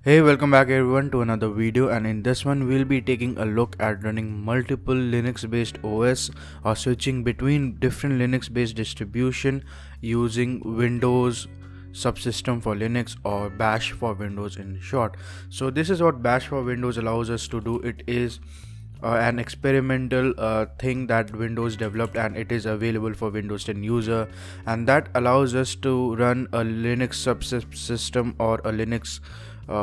Hey, welcome back everyone to another video, and in this one we'll be taking a look at running multiple Linux based OS or switching between different Linux based distribution using Windows subsystem for Linux or Bash for Windows in short. So this is what Bash for Windows allows us to do. It is an experimental thing that Windows developed, and it is available for Windows 10 user, and that allows us to run a Linux subsystem or a Linux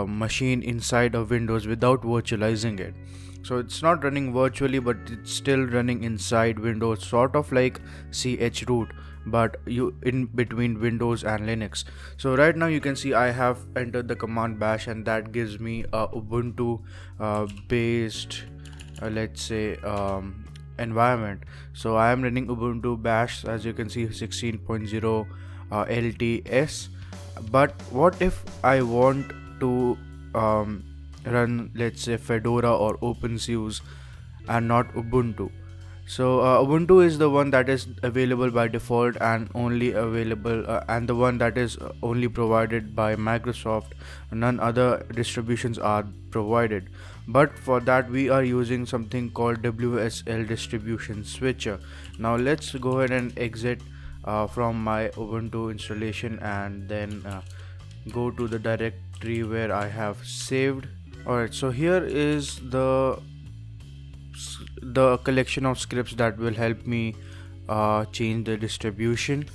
machine inside of Windows without virtualizing it. So it's not running virtually, but it's still running inside Windows, sort of like chroot, but you in between Windows and Linux. So right now you can see I have entered the command bash, and that gives me a Ubuntu based let's say environment. So I am running Ubuntu bash, as you can see, 16.0 LTS. But what if I want to run, let's say, Fedora or OpenSUSE and not Ubuntu? So Ubuntu is the one that is available by default and only available and the one that is only provided by Microsoft. None other distributions are provided, but for that we are using something called WSL distribution switcher. Now let's go ahead and exit from my Ubuntu installation, and then go to the directory where I have saved. Alright, so here is the collection of scripts that will help me change the distribution.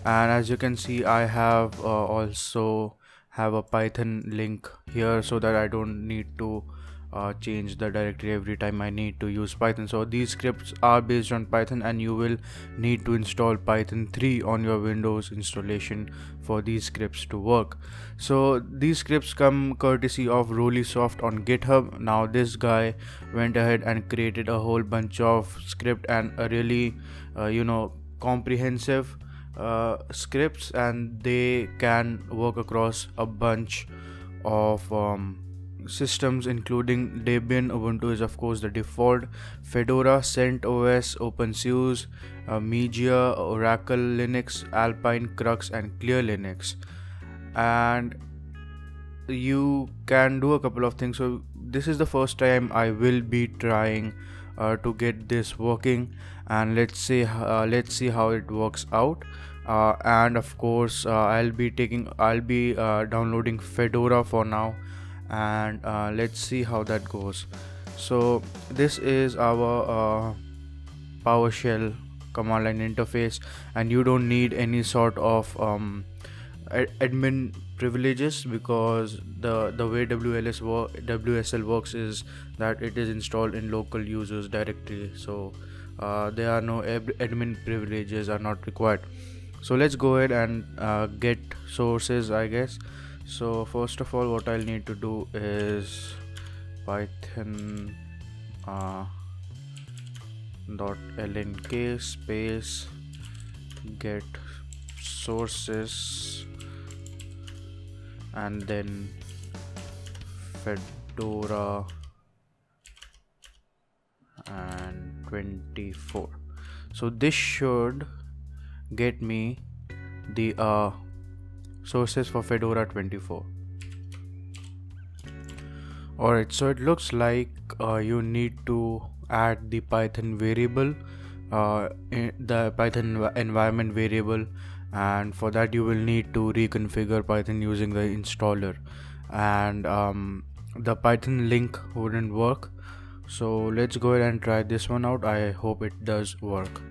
And as you can see, I have also have a Python link here, so that I don't need to change the directory every time I need to use Python. So these scripts are based on Python, and you will need to install Python 3 on your Windows installation for these scripts to work. So these scripts come courtesy of RollySoft on GitHub. Now this guy went ahead and created a whole bunch of script, and a really comprehensive scripts, and they can work across a bunch of systems, including Debian. Ubuntu is of course the default, Fedora, CentOS, OpenSUSE, Media, Oracle Linux, Alpine, Crux, and Clear Linux. And you can do a couple of things. So this is the first time I will be trying to get this working, and let's see how it works out. And of course I'll be downloading Fedora for now, and let's see how that goes. So this is our PowerShell command line interface, and you don't need any sort of admin privileges, because the way WSL works is that it is installed in local users directory. So there are no admin privileges are not required. So let's go ahead and get sources, I guess. So first of all, what I'll need to do is Python .lnk space get sources, and then Fedora and 24. So this should get me the sources for Fedora 24. Alright, so it looks like you need to add the Python variable, the Python environment variable, and for that you will need to reconfigure Python using the installer, and the Python link wouldn't work. So let's go ahead and try this one out. I hope it does work.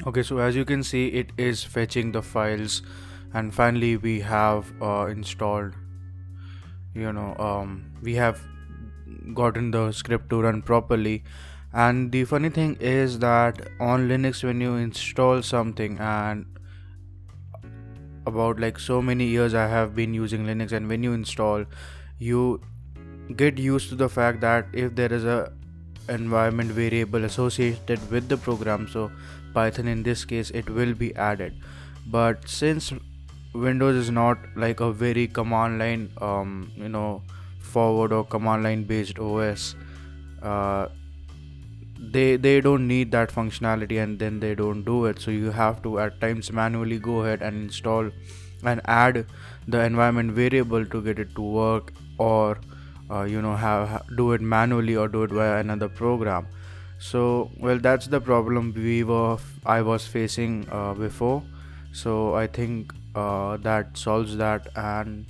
Okay, so as you can see, it is fetching the files, and finally we have installed, we have gotten the script to run properly. And the funny thing is that on Linux, when you install something, and about like so many years I have been using Linux, and when you install, you get used to the fact that if there is a environment variable associated with the program, so Python in this case, it will be added. But since Windows is not like a very command line forward or command line based OS, they don't need that functionality, and then they don't do it. So you have to at times manually go ahead and install and add the environment variable to get it to work, or do it manually or do it via another program. So well, that's the problem I was facing before. So I think that solves that, and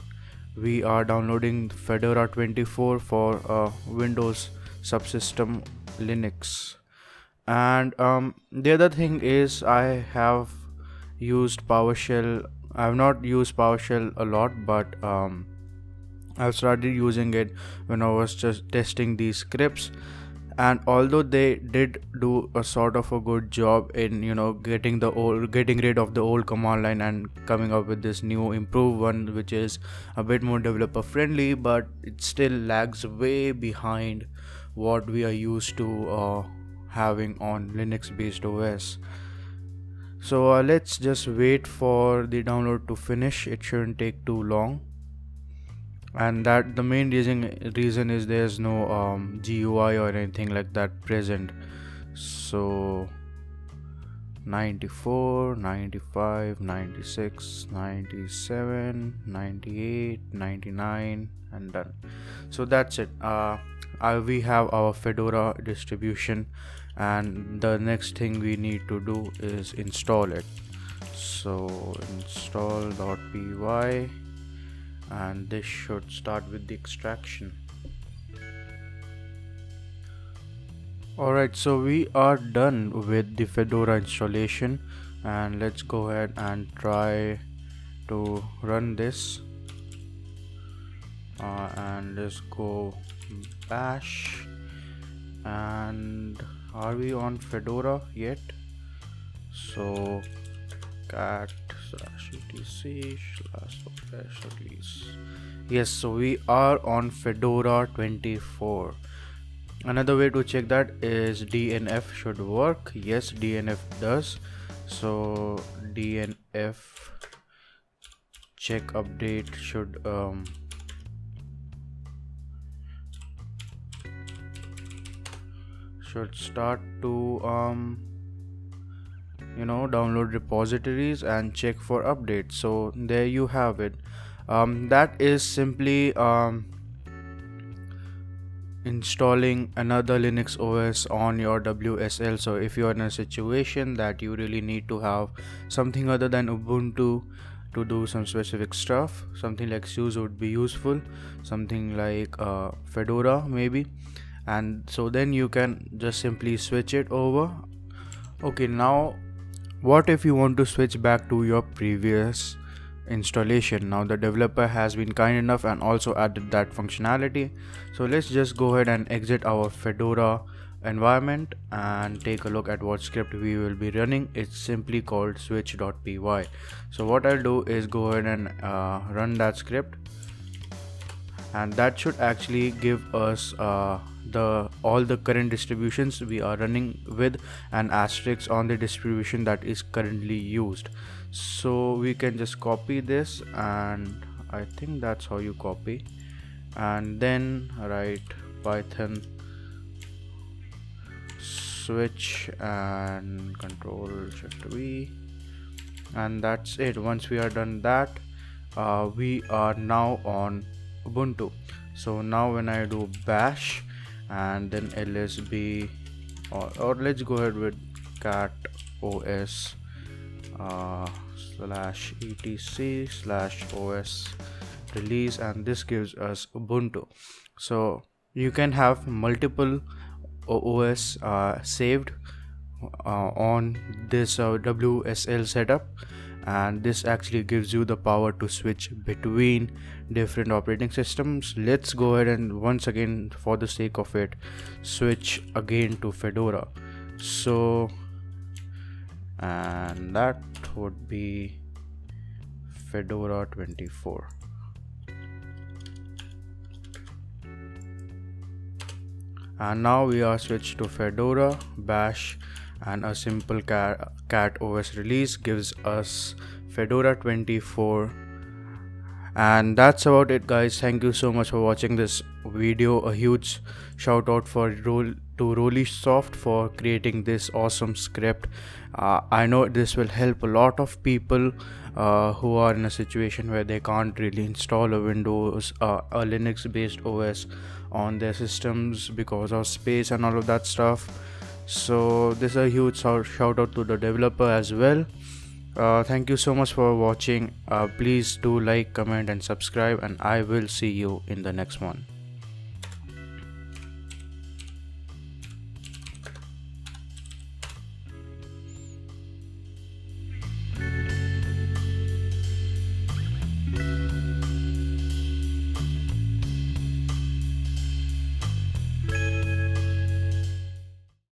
we are downloading Fedora 24 for Windows subsystem Linux. And the other thing is, I have used PowerShell. I have not used PowerShell a lot, but I've started using it when I was just testing these scripts. And although they did do a sort of a good job in getting rid of the old command line and coming up with this new improved one, which is a bit more developer friendly, but it still lags way behind what we are used to having on Linux based OS. So let's just wait for the download to finish. It shouldn't take too long, and that the main reason is there's no GUI or anything like that present. So 94, 95, 96, 97, 98, 99, and done. So that's it. We have our Fedora distribution, and the next thing we need to do is install it. So install.py, and this should start with the extraction. Alright, so we are done with the Fedora installation, and let's go ahead and try to run this. And let's go bash, and are we on Fedora yet? So cat/etc/release. Yes, so we are on Fedora 24. Another way to check that is DNF should work. Yes, DNF does. So DNF check update should start to download repositories and check for updates. So there you have it. That is simply installing another Linux OS on your WSL. So if you are in a situation that you really need to have something other than Ubuntu to do some specific stuff, something like SUSE would be useful, something like Fedora maybe, and so then you can just simply switch it over. Okay, now what if you want to switch back to your previous installation? Now the developer has been kind enough and also added that functionality. So let's just go ahead and exit our Fedora environment and take a look at what script we will be running. It's simply called switch.py. So what I'll do is go ahead and run that script, and that should actually give us all the current distributions we are running with, an asterisk on the distribution that is currently used. So we can just copy this, and I think that's how you copy, and then write python switch and control shift V, and that's it. Once we are done that, we are now on Ubuntu. So now when I do bash and then lsb, or let's go ahead with cat os /etc/os release, and this gives us Ubuntu. So you can have multiple OS saved on this WSL setup, and this actually gives you the power to switch between different operating systems. Let's go ahead and once again, for the sake of it, switch again to Fedora. So, and that would be Fedora 24. And now we are switched to Fedora. Bash and a simple cat OS release gives us Fedora 24. And that's about it, guys. Thank you so much for watching this video. A huge shout out for to Rolly Soft for creating this awesome script. I know this will help a lot of people who are in a situation where they can't really install a Windows, a Linux based OS on their systems because of space and all of that stuff. So this is a huge shout out to the developer as well. Thank you so much for watching. Please do like, comment and subscribe, and I will see you in the next one.